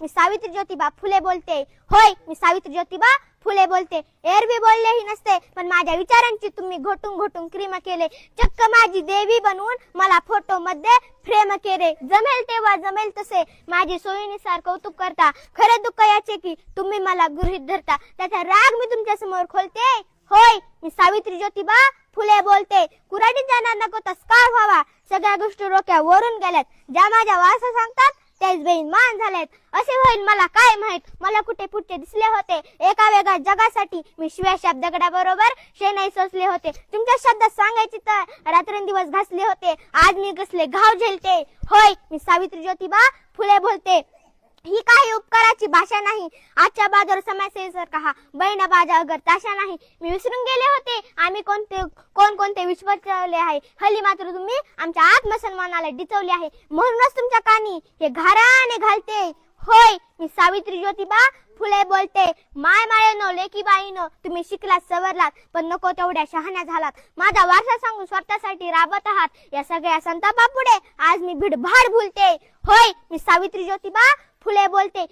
मी सावित्री ज्योतिबा फुले बोलते. होय, मी सावित्री ज्योतिबा फुले बोलते. एरवी बोललेही नसते, पण माझ्या विचारांची तुम्ही घोटून घोटून क्रीम केले. चक्क माझी देवी बनवून मला फोटो मध्ये फ्रेम केले. जमेल तेव्हा जमेल तसे माझी सोयीनुसार कौतुक करता. खरे दुःख याचे की तुम्ही मला गृहीत धरता. त्याचा राग मी तुमच्या समोर खोलते. होय, मी सावित्री ज्योतिबा फुले बोलते. कुऱ्हाडीत जाणार नको तस्कार व्हावा. सगळ्या गोष्टी डोक्यावरून गेल्यात. ज्या माझ्या वारसा सांगतात त्याच बेईमान झालेत. असे होईल मला काय माहित. मला कुठे पुढचे दिसले होते. एका वेगळ्या जगासाठी मी शिव्या शब्द दगडाबरोबर शेणाई सोसले होते. तुमच्या शब्दात सांगायचे तर रात्रंदिवस घासले होते. आज मी कसले घाव झेलते. होय, मी सावित्री ज्योतिबा फुले बोलते. ही काही उपकाराची भाषा नाही. आजच्या बाजार समस्येसारखा हा बहिणा बाजा अगर ताशा नाही. मी विसरून गेले होते आम्ही कोणते विश्वासले आहे. हल्ली मात्र तुम्ही आमच्या आत्मसन्मानाला डिचवले आहे. म्हणूनच तुमच्या कानी हे घाराने घालते. होय, मी सावित्री ज्योतिबा फुले बोलते. माय माळेनो लेकी बाईनो तुम्ही शिकलात सवरलात, पण नको तेवढ्या शहाण्या झालात. माझा वारसा सांगून स्वतःसाठी राबत आहात. या सगळ्या संतापापुढे आज मी भिडभाड भुलते. होय, मी सावित्री ज्योतिबा फुले बोलते.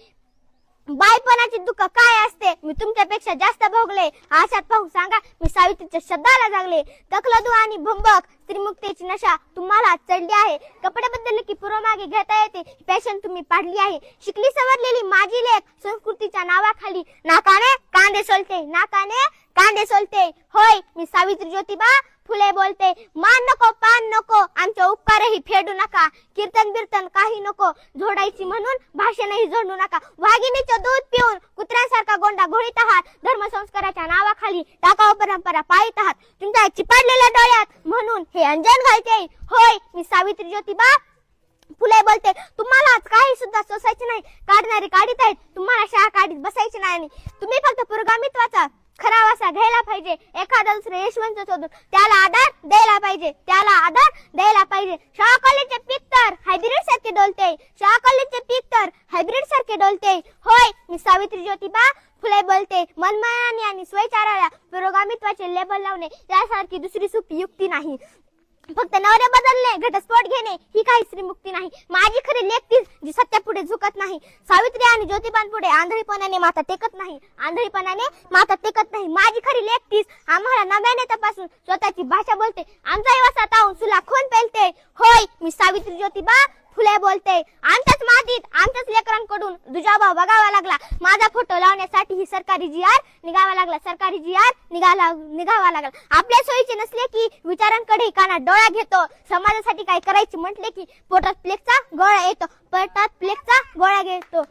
बायपणाचे दुःख काय असते मी तुमच्यापेक्षा जास्त भोगले. आशात पाहून सांगा मी सावित्रीच्या शब्दाला जागले. तकलदू आणि भंबक स्त्रीमुक्तीची नशा तुम्हाला चढली आहे. कपडे बदलले की पुरोमागे घेता येते. फॅशन तुम्ही पाडली आहे. शिकली सवरलेली माझी लेक संस्कृतीच्या नावाखाली नाकाने कांदे सोलते. नाकाने कांदे सोलते. होय, मी सावित्री ज्योतिबा फुले बोलते. मान नको पान नको आमचे उपकारही फेडू नका. कीर्तन बिर्तन काही नको झोडायची म्हणून भाषणही जोडू नका. वाघिणीचं दूध पिऊन कुत्र्यांसारखा गोंडा घोळीत आहात. धर्मसंस्काराच्या नावाखाली टाकाऊ परंपरा पाळीत आहात. तुमच्या चिपाडलेल्या डोळ्यात म्हणून हे अंजन घालते. होय, मी सावित्री ज्योतिबा फुले बोलते. तुम्हाला आज काही सुद्धा सोसायचे नाही. काढणारे काढीत आहेत. तुम्हाला शाळा काढीत बसायचे नाही. तुम्ही फक्त पुरोगामित्वाचा खरा वासा घ्यायला पाहिजे. एखादा दुसरे यशवंत शोधून त्याला आधार द्यायला पाहिजे. त्याला आधार द्यायला पाहिजे. शाळा कॉलेजचे पीक तर हायब्रिड सारखे डोलते. शाळा कॉलेजचे पीक तर हायब्रिड सारखे डोलते. होय, मी सावित्री ज्योतिबा फुले बोलते. मनमानी आणि स्वयंचाराला पुरोगामित्वाचे लेबल लावणे यासारखी दुसरी सोपी युक्ती नाही. फक्त नवरे बदलणे घटस्फोट घेणे ही काही स्त्रीमुक्ती नाही. माझी खरी लेक तीच जी सत्यापुढे झुकत नाही. सावित्री आणि ज्योतिबांपुढे आंधळीपणाने माथा टेकत नाही. आंधळीपणाने माथा टेकत नाही. माझी खरी लेक तीच आम्हाला नव्याने तपासून स्वतःची भाषा बोलते. आमचा वसा तावून सुला खून पेलते. होय, मी सावित्री ज्योतिबा फुले बोलते. आमच्याच मातीत आमच्याच लेकरांकडून दुजाभाव बघावा लागला. माझा फोटो लावण्यासाठी ही सरकारी जी.आर. निघावा लागला. सरकारी जी.आर. निघावा लागला. आपल्या सोयीचे नसले की विचारांकडे कानात डोळा घेतो. समाजासाठी काही करायचे म्हटले की पोटात प्लेगचा गोळा येतो.